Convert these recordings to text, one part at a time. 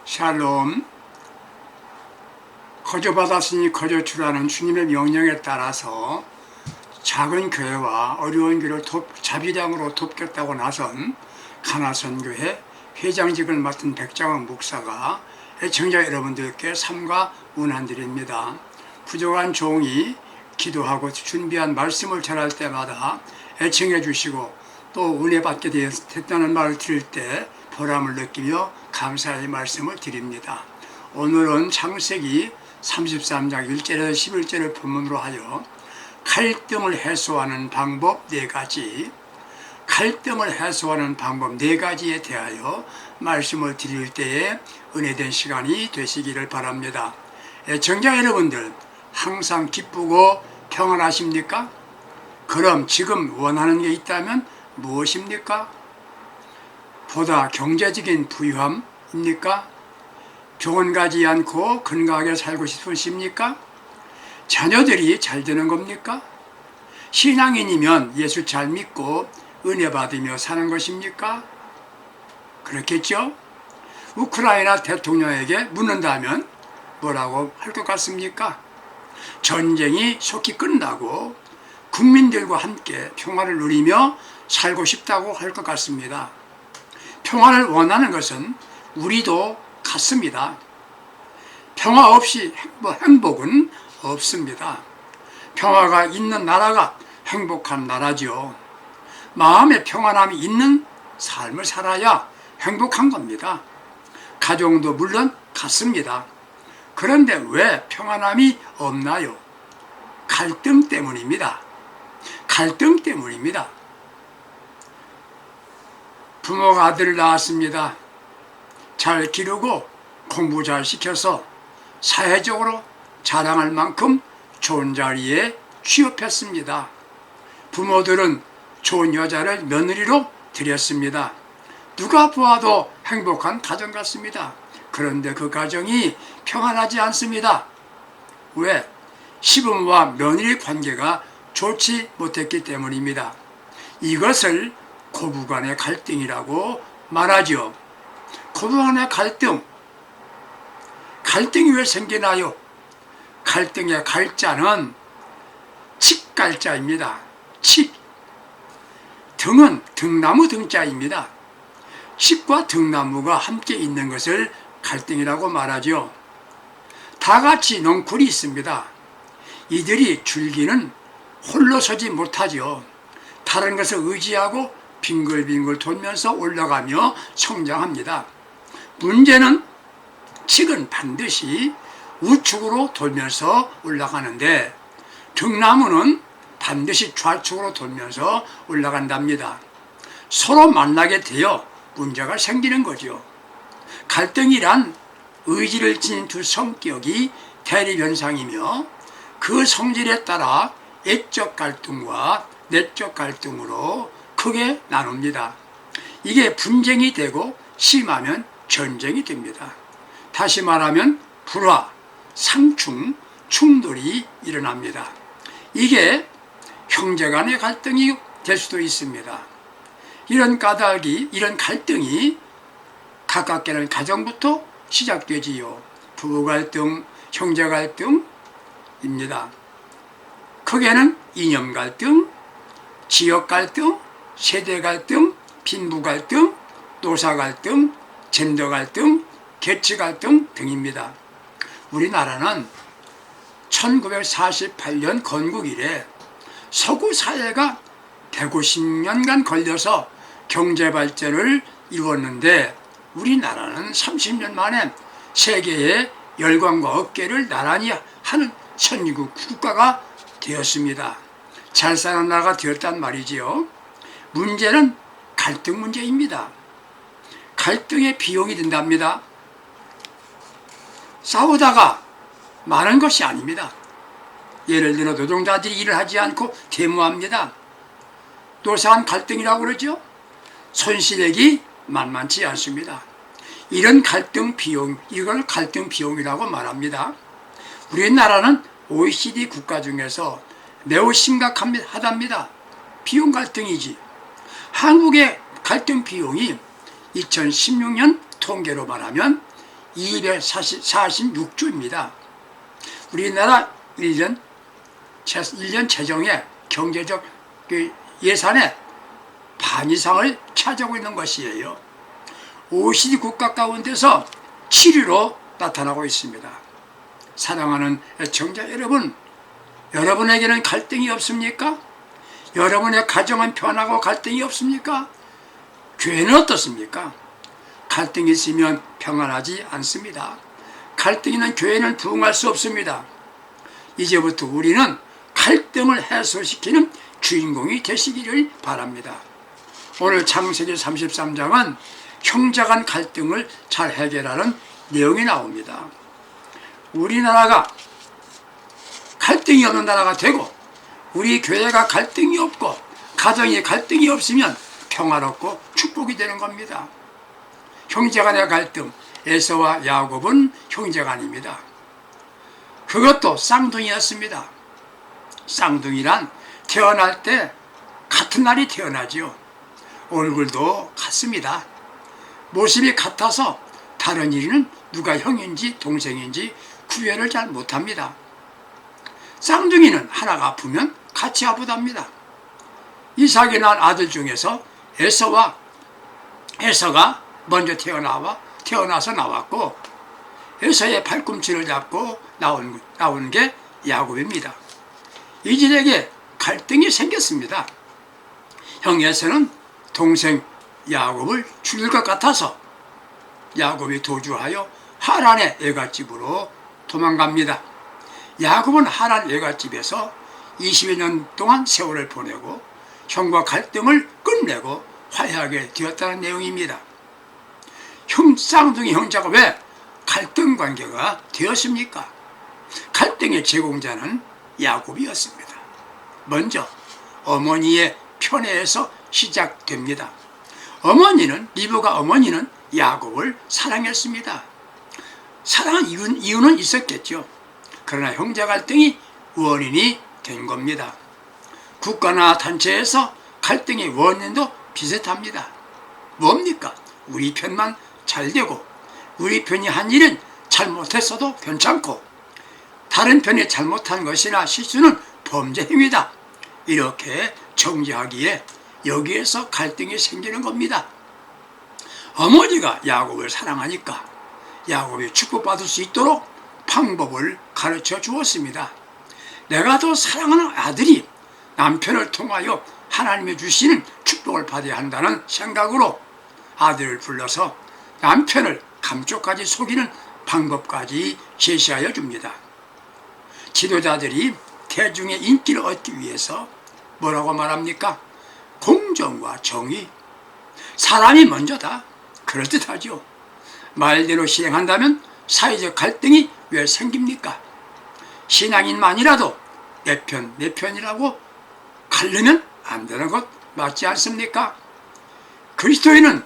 샬롬. 거저받았으니 거저주라는 주님의 명령에 따라서 작은 교회와 어려운 교회를 자비량으로 돕겠다고 나선 가나선교회 회장직을 맡은 백장원 목사가 애청자 여러분들께 삼가 문안드립니다. 부족한 종이 기도하고 준비한 말씀을 전할 때마다 애청해 주시고 또 은혜 받게 됐다는 말을 들을 때 보람을 느끼며 감사의 말씀을 드립니다. 오늘은 창세기 33장 1절에서 11절을 본문으로 하여 갈등을 해소하는 방법 4가지, 갈등을 해소하는 방법 4가지에 대하여 말씀을 드릴 때에 은혜된 시간이 되시기를 바랍니다. 애청자 여러분들 항상 기쁘고 평안하십니까? 그럼 지금 원하는 게 있다면 무엇입니까? 보다 경제적인 부유함입니까? 교훈 가지 않고 건강하게 살고 싶으십니까? 자녀들이 잘 되는 겁니까? 신앙인이면 예수 잘 믿고 은혜 받으며 사는 것입니까? 그렇겠죠? 우크라이나 대통령에게 묻는다면 뭐라고 할 것 같습니까? 전쟁이 속히 끝나고 국민들과 함께 평화를 누리며 살고 싶다고 할 것 같습니다. 평화를 원하는 것은 우리도 같습니다. 평화 없이 행복은 없습니다. 평화가 있는 나라가 행복한 나라죠. 마음의 평안함이 있는 삶을 살아야 행복한 겁니다. 가정도 물론 같습니다. 그런데 왜 평안함이 없나요? 갈등 때문입니다. 갈등 때문입니다. 부모가 아들을 낳았습니다. 잘 기르고 공부 잘 시켜서 사회적으로 자랑할 만큼 좋은 자리에 취업했습니다. 부모들은 좋은 여자를 며느리로 들였습니다. 누가 보아도 행복한 가정 같습니다. 그런데 그 가정이 평안하지 않습니다. 왜? 시부모와 며느리 관계가 좋지 못했기 때문입니다. 이것을 고부간의 갈등이라고 말하죠. 고부간의 갈등이 왜 생기나요? 갈등의 갈자는 칡갈자입니다. 칡. 등은 등나무 등자입니다. 칡과 등나무가 함께 있는 것을 갈등이라고 말하죠. 다 같이 넝쿨이 있습니다. 이들이 줄기는 홀로 서지 못하죠. 다른 것을 의지하고 빙글빙글 돌면서 올라가며 성장합니다. 문제는 칡은 반드시 우측으로 돌면서 올라가는데 등나무는 반드시 좌측으로 돌면서 올라간답니다. 서로 만나게 되어 문제가 생기는 거죠. 갈등이란 의지를 지닌 두 성격이 대립현상이며 그 성질에 따라 애적 갈등과 내적 갈등으로 크게 나눕니다. 이게 분쟁이 되고 심하면 전쟁이 됩니다. 다시 말하면 불화, 상충, 충돌이 일어납니다. 이게 형제간의 갈등이 될 수도 있습니다. 이런 까닭이, 이런 갈등이 가깝게는 가정부터 시작되지요. 부부 갈등, 형제 갈등입니다. 크게는 이념 갈등, 지역 갈등, 세대 갈등, 빈부 갈등, 노사 갈등, 젠더 갈등, 계층 갈등 등입니다. 우리나라는 1948년 건국 이래 서구 사회가 150년간 걸려서 경제 발전을 이루었는데 우리나라는 30년 만에 세계의 열강과 어깨를 나란히 하는 선진국 국가가 되었습니다. 잘 사는 나라가 되었단 말이지요. 문제는 갈등 문제입니다. 갈등의 비용이 든답니다. 싸우다가 많은 것이 아닙니다. 예를 들어 노동자들이 일을 하지 않고 데모합니다. 노사간 갈등이라고 그러죠. 손실액이 만만치 않습니다. 이런 갈등 비용, 이걸 갈등 비용이라고 말합니다. 우리나라는 OECD 국가 중에서 매우 심각하답니다. 비용 갈등이지. 한국의 갈등 비용이 2016년 통계로 말하면 246조입니다. 우리나라 1년 재정의 경제적 예산의 반 이상을 차지하고 있는 것이에요. OECD 국가 가운데서 7위로 나타나고 있습니다. 사랑하는 애청자 여러분, 여러분에게는 갈등이 없습니까? 여러분의 가정은 편하고 갈등이 없습니까? 교회는 어떻습니까? 갈등이 있으면 평안하지 않습니다. 갈등이 있는 교회는 부흥할 수 없습니다. 이제부터 우리는 갈등을 해소시키는 주인공이 되시기를 바랍니다. 오늘 창세기 33장은 형제 간 갈등을 잘 해결하는 내용이 나옵니다. 우리나라가 갈등이 없는 나라가 되고 우리 교회가 갈등이 없고 가정에 갈등이 없으면 평화롭고 축복이 되는 겁니다. 형제간의 갈등, 에서와 야곱은 형제간입니다. 그것도 쌍둥이였습니다. 쌍둥이란 태어날 때 같은 날이 태어나죠. 얼굴도 같습니다. 모습이 같아서 다른 이는 누가 형인지 동생인지 구별을 잘 못합니다. 쌍둥이는 하나가 아프면 같이 아프답니다. 이삭이 낳은 아들 중에서 에서가 먼저 태어나서 나왔고 에서의 팔꿈치를 잡고 나온 게 야곱입니다. 이들에게 갈등이 생겼습니다. 형 에서는 동생 야곱을 죽일 것 같아서 야곱이 도주하여 하란의 애갓집으로 도망갑니다. 야곱은 하란 애갓집에서 20여 년 동안 세월을 보내고 형과 갈등을 끝내고 화해하게 되었다는 내용입니다. 쌍둥이 형제가 왜 갈등 관계가 되었습니까? 갈등의 제공자는 야곱이었습니다. 먼저 어머니의 편애에서 시작됩니다. 리브가 어머니는 야곱을 사랑했습니다. 사랑한 이유는 있었겠죠. 그러나 형제 갈등이 원인이 된 겁니다. 국가나 단체에서 갈등의 원인도 비슷합니다. 뭡니까? 우리 편만 잘 되고 우리 편이 한 일은 잘못했어도 괜찮고 다른 편이 잘못한 것이나 실수는 범죄 행위다. 이렇게 정죄하기에 여기에서 갈등이 생기는 겁니다. 어머니가 야곱을 사랑하니까 야곱이 축복받을 수 있도록 방법을 가르쳐 주었습니다. 내가 더 사랑하는 아들이 남편을 통하여 하나님이 주시는 축복을 받아야 한다는 생각으로 아들을 불러서 남편을 감쪽까지 속이는 방법까지 제시하여 줍니다. 지도자들이 대중의 인기를 얻기 위해서 뭐라고 말합니까? 공정과 정의, 사람이 먼저다. 그럴듯하죠. 말대로 실행한다면 사회적 갈등이 왜 생깁니까? 신앙인만이라도 내 편이라고 가르면 안 되는 것 맞지 않습니까? 그리스도인은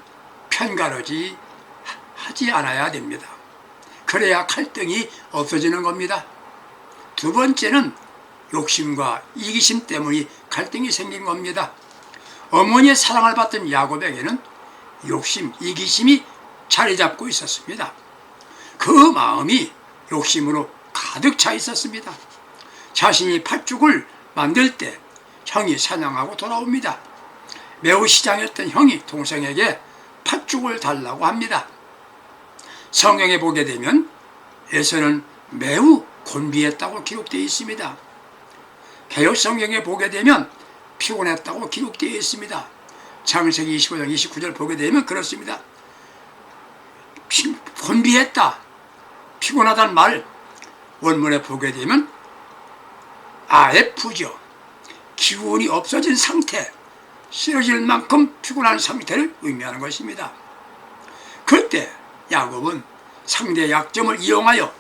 편가르지 하지 않아야 됩니다. 그래야 갈등이 없어지는 겁니다. 두 번째는 욕심과 이기심 때문에 갈등이 생긴 겁니다. 어머니의 사랑을 받던 야곱에게는 욕심, 이기심이 자리 잡고 있었습니다. 그 마음이 욕심으로 가득 차 있었습니다. 자신이 팥죽을 만들 때 형이 사냥하고 돌아옵니다. 매우 시장했던 형이 동생에게 팥죽을 달라고 합니다. 성경에 보게 되면 에서는 매우 곤비했다고 기록되어 있습니다. 개역 성경에 보게 되면 피곤했다고 기록되어 있습니다. 창세기 25장 29절 보게 되면 그렇습니다. 곤비했다, 피곤하다는 말 원문에 보게 되면 아에프죠. 기운이 없어진 상태, 쓰러질 만큼 피곤한 상태를 의미하는 것입니다. 그때 야곱은 상대의 약점을 이용하여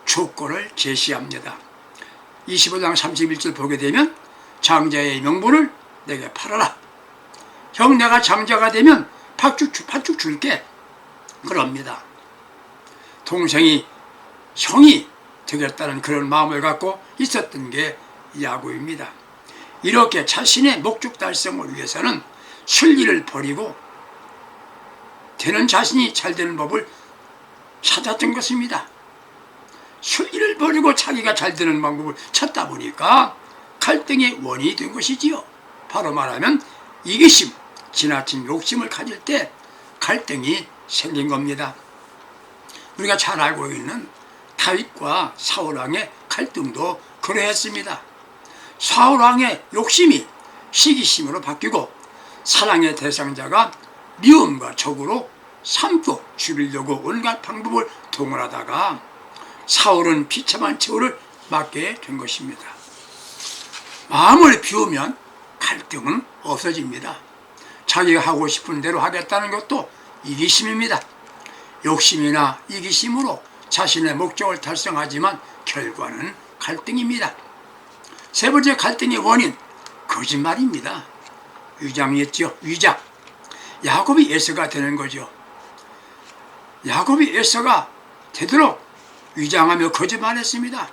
조건을 제시합니다. 25장 31절 보게 되면 장자의 명분을 내게 팔아라. 형 내가 장자가 되면 팥죽 줄게. 그럽니다. 동생이 형이 되겠다는 그런 마음을 갖고 있었던 게 야곱입니다. 이렇게 자신의 목적 달성을 위해서는 순리를 버리고 되는 자신이 잘 되는 법을 찾았던 것입니다. 술일을 버리고 자기가 잘 되는 방법을 찾다 보니까 갈등의 원인이 된 것이지요. 바로 말하면 이기심, 지나친 욕심을 가질 때 갈등이 생긴 겁니다. 우리가 잘 알고 있는 다윗과 사울왕의 갈등도 그러했습니다. 사울왕의 욕심이 시기심으로 바뀌고 사랑의 대상자가 미움과 적으로 삼고 죽이려고 온갖 방법을 동원하다가 사울은 비참한 처우를 맞게 된 것입니다. 마음을 비우면 갈등은 없어집니다. 자기가 하고 싶은 대로 하겠다는 것도 이기심입니다. 욕심이나 이기심으로 자신의 목적을 달성하지만 결과는 갈등입니다. 세 번째 갈등의 원인, 거짓말입니다. 위장이었죠. 위장. 야곱이 에서가 되는 거죠. 야곱이 에서가 되도록 위장하며 거짓말했습니다.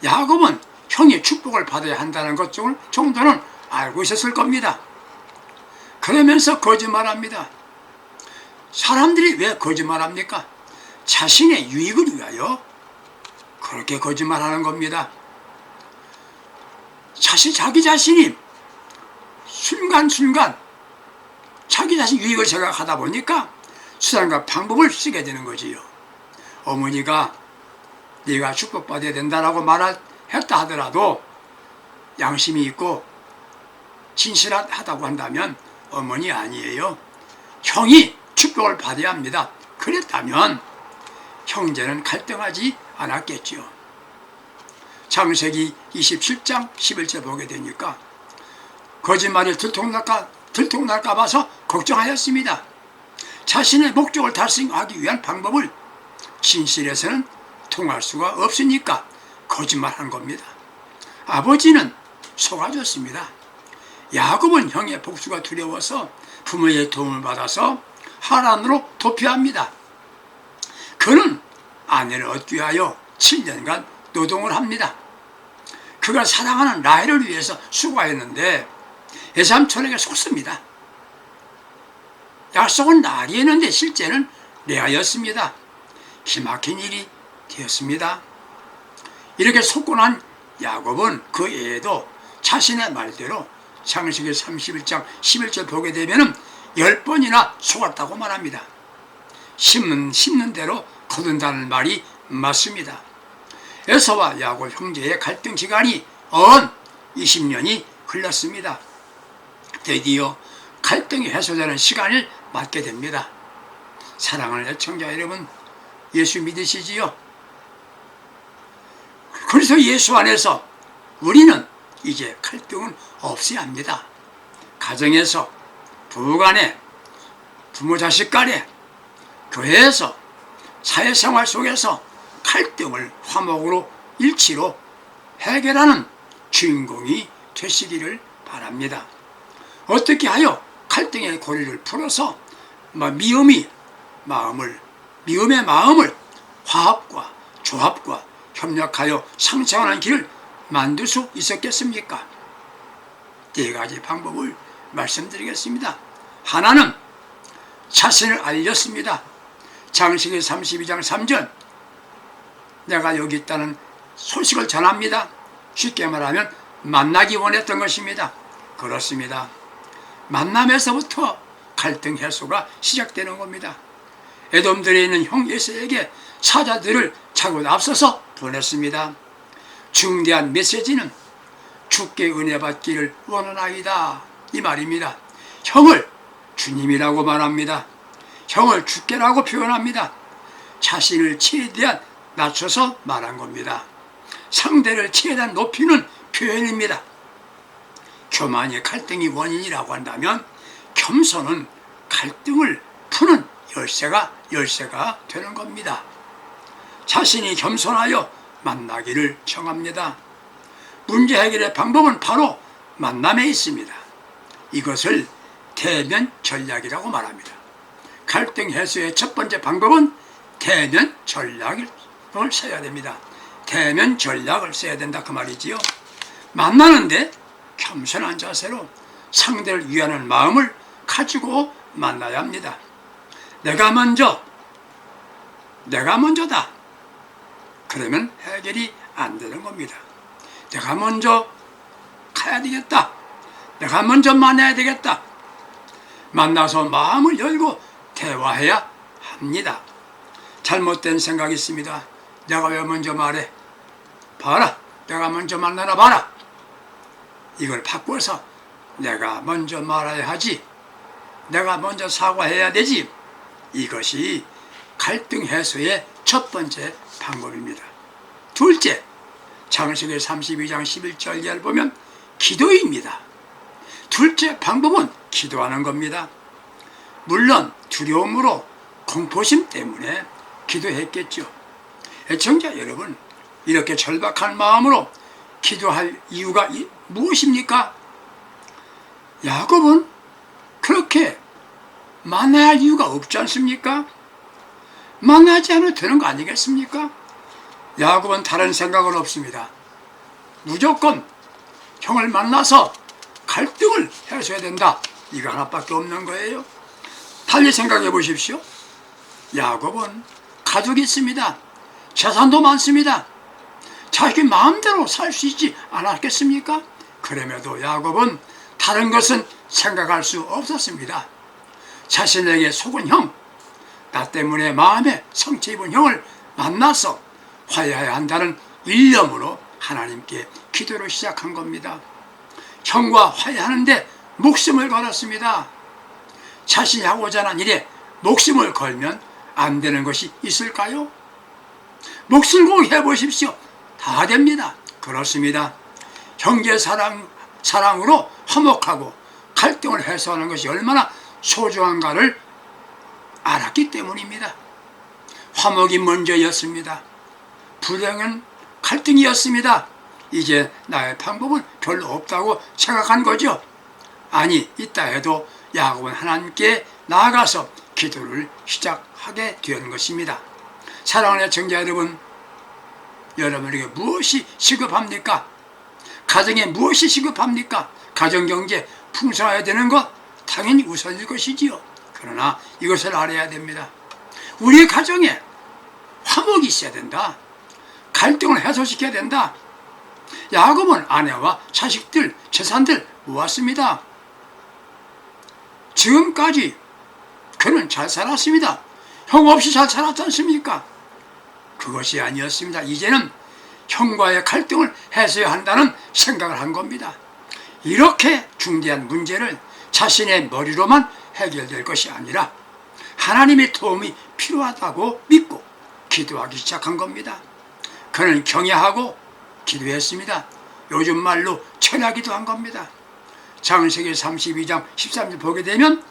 야곱은 형이 축복을 받아야 한다는 것 정도는 알고 있었을 겁니다. 그러면서 거짓말합니다. 사람들이 왜 거짓말합니까? 자신의 유익을 위하여 그렇게 거짓말하는 겁니다. 자기 자신이 순간순간 자기 자신 유익을 생각하다 보니까 수단과 방법을 쓰게 되는 거지요. 어머니가 네가 축복받아야 된다라고 말했다 하더라도 양심이 있고 진실하다고 한다면 어머니 아니에요. 형이 축복을 받아야 합니다. 그랬다면 형제는 갈등하지 않았겠지요. 창세기 27장 11절 보게 되니까 거짓말이 들통날까 봐서 걱정하였습니다. 자신의 목적을 달성하기 위한 방법을 진실에서는 통할 수가 없으니까 거짓말한 겁니다. 아버지는 속아줬습니다. 야곱은 형의 복수가 두려워서 부모의 도움을 받아서 하란으로 도피합니다. 그는 아내를 얻기 위하여 7년간 노동을 합니다. 그가 사랑하는 라헬을 위해서 수고했는데 외삼촌에게 속습니다. 약속은 라헬이었는데 실제는 레아였습니다. 기막힌 일이 되었습니다. 이렇게 속고 난 야곱은 그 애에도 자신의 말대로 창세기 31장 11절 보게 되면 10번이나 속았다고 말합니다. 심는 대로 거둔다는 말이 맞습니다. 에서와 야곱 형제의 갈등 기간이 20년이 흘렀습니다. 드디어 갈등이 해소되는 시간을 맞게 됩니다. 사랑하는 애청자 여러분, 예수 믿으시지요? 그래서 예수 안에서 우리는 이제 갈등은 없어야 합니다. 가정에서, 부부간에, 부모 자식 간에, 교회에서, 사회생활 속에서 갈등을 화목으로 일치로 해결하는 주인공이 되시기를 바랍니다. 어떻게 하여 갈등의 고리를 풀어서 미움의 마음을 화합과 조합과 협력하여 상생하는 길을 만들 수 있었겠습니까? 네 가지 방법을 말씀드리겠습니다. 하나는 자신을 알렸습니다. 창세기 32장 3절, 내가 여기 있다는 소식을 전합니다. 쉽게 말하면 만나기 원했던 것입니다. 그렇습니다. 만남에서부터 갈등 해소가 시작되는 겁니다. 에돔들에 있는 형 에서에게 사자들을 차고 앞서서 보냈습니다. 중대한 메시지는 주께 은혜 받기를 원하나이다, 이 말입니다. 형을 주님이라고 말합니다. 형을 주께라고 표현합니다. 자신을 최대한 낮춰서 말한 겁니다. 상대를 최대한 높이는 표현입니다. 교만이 갈등의 원인이라고 한다면 겸손은 갈등을 푸는 열쇠가 되는 겁니다. 자신이 겸손하여 만나기를 청합니다. 문제 해결의 방법은 바로 만남에 있습니다. 이것을 대면 전략이라고 말합니다. 갈등 해소의 첫 번째 방법은 대면 전략을 써야 됩니다. 대면 전략을 써야 된다, 그 말이지요. 만나는데 겸손한 자세로 상대를 위하는 마음을 가지고 만나야 합니다. 내가 먼저 내가 먼저다. 그러면 해결이 안 되는 겁니다. 내가 먼저 가야 되겠다. 내가 먼저 만나야 되겠다. 만나서 마음을 열고 대화해야 합니다. 잘못된 생각이 있습니다. 내가 왜 먼저 말해? 봐라. 내가 먼저 만나나 봐라. 이걸 바꿔서 내가 먼저 말해야 하지. 내가 먼저 사과해야 되지. 이것이 갈등 해소의 첫 번째 방법입니다. 둘째, 창세기 32장 11절 이하를 보면 기도입니다. 둘째 방법은 기도하는 겁니다. 물론 두려움으로 공포심 때문에 기도했겠죠. 애청자 여러분, 이렇게 절박한 마음으로 기도할 이유가 무엇입니까? 야곱은 그렇게 만나야 할 이유가 없지 않습니까? 만나지 않아도 되는 거 아니겠습니까? 야곱은 다른 생각은 없습니다. 무조건 형을 만나서 갈등을 해소해야 된다. 이거 하나밖에 없는 거예요. 달리 생각해 보십시오. 야곱은 가족이 있습니다. 재산도 많습니다. 자기 마음대로 살 수 있지 않았겠습니까? 그럼에도 야곱은 다른 것은 생각할 수 없었습니다. 자신에게 속은 형, 나 때문에 마음에 상처 입은 형을 만나서 화해해야 한다는 일념으로 하나님께 기도를 시작한 겁니다. 형과 화해하는데 목숨을 걸었습니다. 자신이 하고자 하는 일에 목숨을 걸면 안 되는 것이 있을까요? 몫을 꼭 해보십시오. 다 됩니다. 그렇습니다. 형제 사랑으로 화목하고 갈등을 해소하는 것이 얼마나 소중한가를 알았기 때문입니다. 화목이 먼저였습니다. 불행은 갈등이었습니다. 이제 나의 방법은 별로 없다고 생각한 거죠. 아니, 있다 해도 야곱은 하나님께 나아가서 기도를 시작하게 된 것입니다. 사랑하는 애청자 여러분, 여러분에게 무엇이 시급합니까? 가정에 무엇이 시급합니까? 가정경제 풍성해야 되는 것 당연히 우선일 것이지요. 그러나 이것을 알아야 됩니다. 우리 가정에 화목이 있어야 된다. 갈등을 해소시켜야 된다. 야곱은 아내와 자식들, 재산들 모았습니다. 지금까지 그는 잘 살았습니다. 형 없이 잘 살았지 않습니까? 그것이 아니었습니다. 이제는 형과의 갈등을 해소해야 한다는 생각을 한 겁니다. 이렇게 중대한 문제를 자신의 머리로만 해결될 것이 아니라 하나님의 도움이 필요하다고 믿고 기도하기 시작한 겁니다. 그는 경외하고 기도했습니다. 요즘 말로 철야기도 한 겁니다. 창세기 32장 13절 보게 되면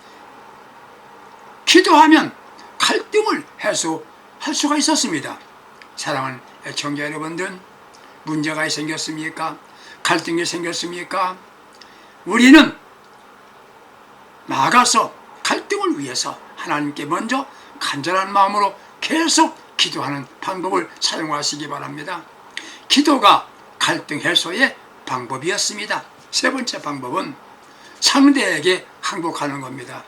기도하면 갈등을 해소할 수가 있었습니다. 사랑하는 애청자 여러분들, 문제가 생겼습니까? 갈등이 생겼습니까? 우리는 나아가서 갈등을 위해서 하나님께 먼저 간절한 마음으로 계속 기도하는 방법을 사용하시기 바랍니다. 기도가 갈등 해소의 방법이었습니다. 세 번째 방법은 상대에게 항복하는 겁니다.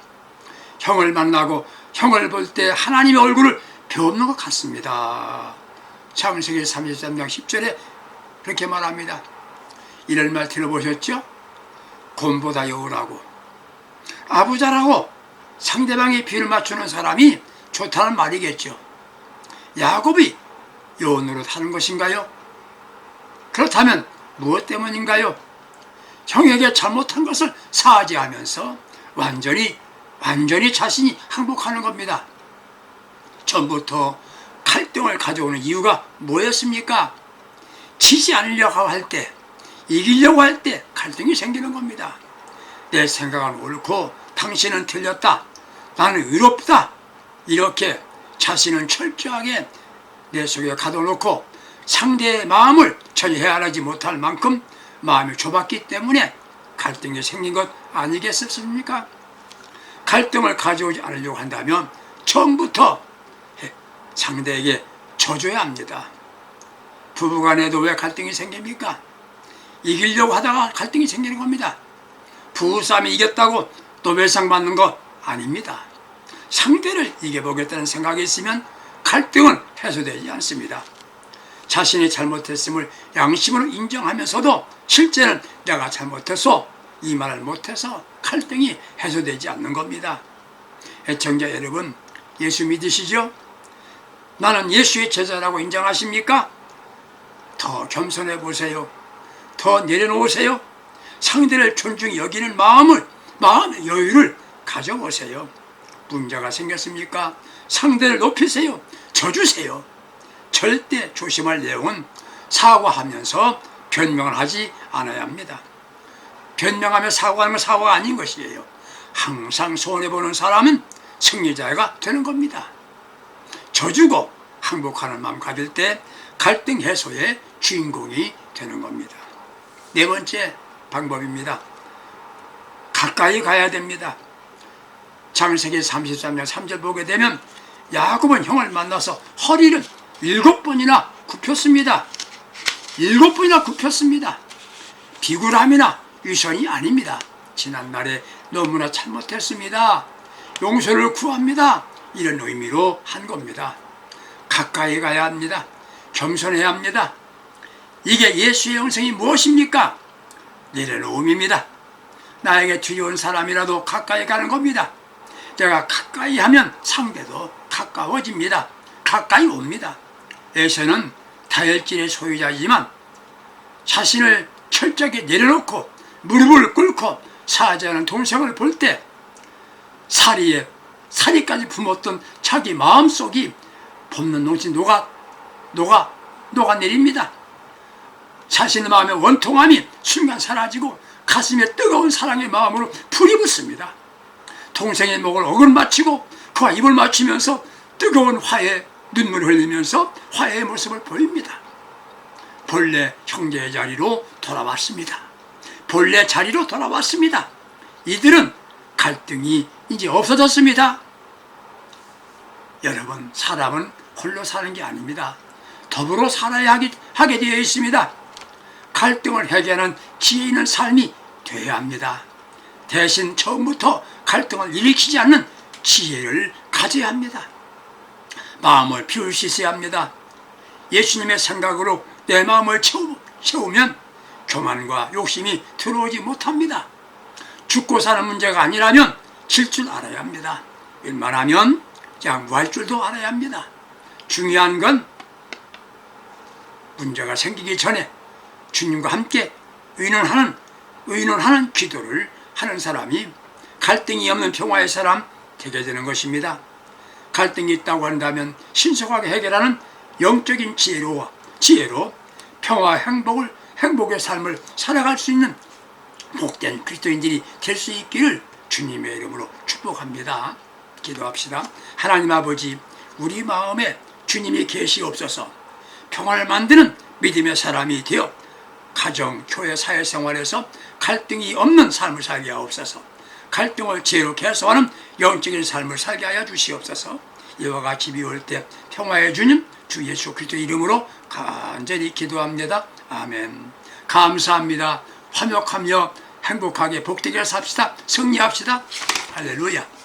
형을 만나고 형을 볼 때 하나님의 얼굴을 배우는 것 같습니다. 창세기 33장 10절에 그렇게 말합니다. 이런 말 들어보셨죠? 곰보다 여우라고, 아부자라고 상대방의 비를 맞추는 사람이 좋다는 말이겠죠. 야곱이 여우 노릇하는 것인가요? 그렇다면 무엇 때문인가요? 형에게 잘못한 것을 사죄하면서 완전히 자신이 항복하는 겁니다. 전부터 갈등을 가져오는 이유가 뭐였습니까? 지지 않으려고 할 때, 이기려고 할 때 갈등이 생기는 겁니다. 내 생각은 옳고 당신은 틀렸다, 나는 의롭다, 이렇게 자신은 철저하게 내 속에 가둬놓고 상대의 마음을 전혀 헤아리지 못할 만큼 마음이 좁았기 때문에 갈등이 생긴 것 아니겠습니까? 갈등을 가져오지 않으려고 한다면 처음부터 상대에게 져줘야 합니다. 부부간에도 왜 갈등이 생깁니까? 이기려고 하다가 갈등이 생기는 겁니다. 부부싸움이 이겼다고 노벨상 받는 거 아닙니다. 상대를 이겨보겠다는 생각이 있으면 갈등은 해소되지 않습니다. 자신이 잘못했음을 양심으로 인정하면서도 실제는 내가 잘못했어 이 말을 못해서 갈등이 해소되지 않는 겁니다. 애청자 여러분, 예수 믿으시죠? 나는 예수의 제자라고 인정하십니까? 더 겸손해 보세요. 더 내려놓으세요. 상대를 존중히 여기는 마음의 여유를 가져보세요. 문제가 생겼습니까? 상대를 높이세요. 져주세요. 절대 조심할 내용은 사과하면서 변명을 하지 않아야 합니다. 변명하며 사과하는 건 사과가 아닌 것이에요. 항상 손해보는 사람은 승리자가 되는 겁니다. 져주고 항복하는 마음 가질 때 갈등 해소의 주인공이 되는 겁니다. 네 번째 방법입니다. 가까이 가야 됩니다. 창세기 33장 3절 보게 되면 야곱은 형을 만나서 허리를 7번이나 굽혔습니다. 7번이나 굽혔습니다. 비굴함이나 위선이 아닙니다. 지난날에 너무나 잘못했습니다. 용서를 구합니다. 이런 의미로 한 겁니다. 가까이 가야 합니다. 겸손해야 합니다. 이게 예수의 영성이 무엇입니까? 내려놓음입니다. 나에게 두려운 사람이라도 가까이 가는 겁니다. 제가 가까이 하면 상대도 가까워집니다. 가까이 옵니다. 에서는 다혈질의 소유자이지만 자신을 철저하게 내려놓고 무릎을 꿇고 사죄하는 동생을 볼 때 사리까지 품었던 자기 마음속이 봄는 농지 녹아내립니다. 자신의 마음의 원통함이 순간 사라지고 가슴에 뜨거운 사랑의 마음으로 불이 붙습니다. 동생의 목을 어긋맞추고 그와 입을 맞추면서 뜨거운 화해 눈물을 흘리면서 화해의 모습을 보입니다. 본래 형제의 자리로 돌아왔습니다. 본래 자리로 돌아왔습니다. 이들은 갈등이 이제 없어졌습니다. 여러분, 사람은 홀로 사는 게 아닙니다. 더불어 살아야 하게 되어 있습니다. 갈등을 해결하는 지혜 있는 삶이 되어야 합니다. 대신 처음부터 갈등을 일으키지 않는 지혜를 가져야 합니다. 마음을 비울 수 있어야 합니다. 예수님의 생각으로 내 마음을 채우면 교만과 욕심이 들어오지 못합니다. 죽고 사는 문제가 아니라면 질 줄 알아야 합니다. 웬만하면 양보할 줄도 알아야 합니다. 중요한 건 문제가 생기기 전에 주님과 함께 의논하는 기도를 하는 사람이 갈등이 없는 평화의 사람 되게 되는 것입니다. 갈등이 있다고 한다면 신속하게 해결하는 영적인 지혜로 평화와 행복의 삶을 살아갈 수 있는 복된 그리스도인들이 될 수 있기를 주님의 이름으로 축복합니다. 기도합시다. 하나님 아버지, 우리 마음에 주님이 계시옵소서. 평화를 만드는 믿음의 사람이 되어 가정, 교회, 사회생활에서 갈등이 없는 삶을 살게 하옵소서. 갈등을 지혜로 개선하는 영적인 삶을 살게 하여 주시옵소서. 이와 같이 비올 때 평화의 주님 주 예수 그리스도의 이름으로 간절히 기도합니다. 아멘. 감사합니다. 화목하며 행복하게 복되게 삽시다. 승리합시다. 할렐루야.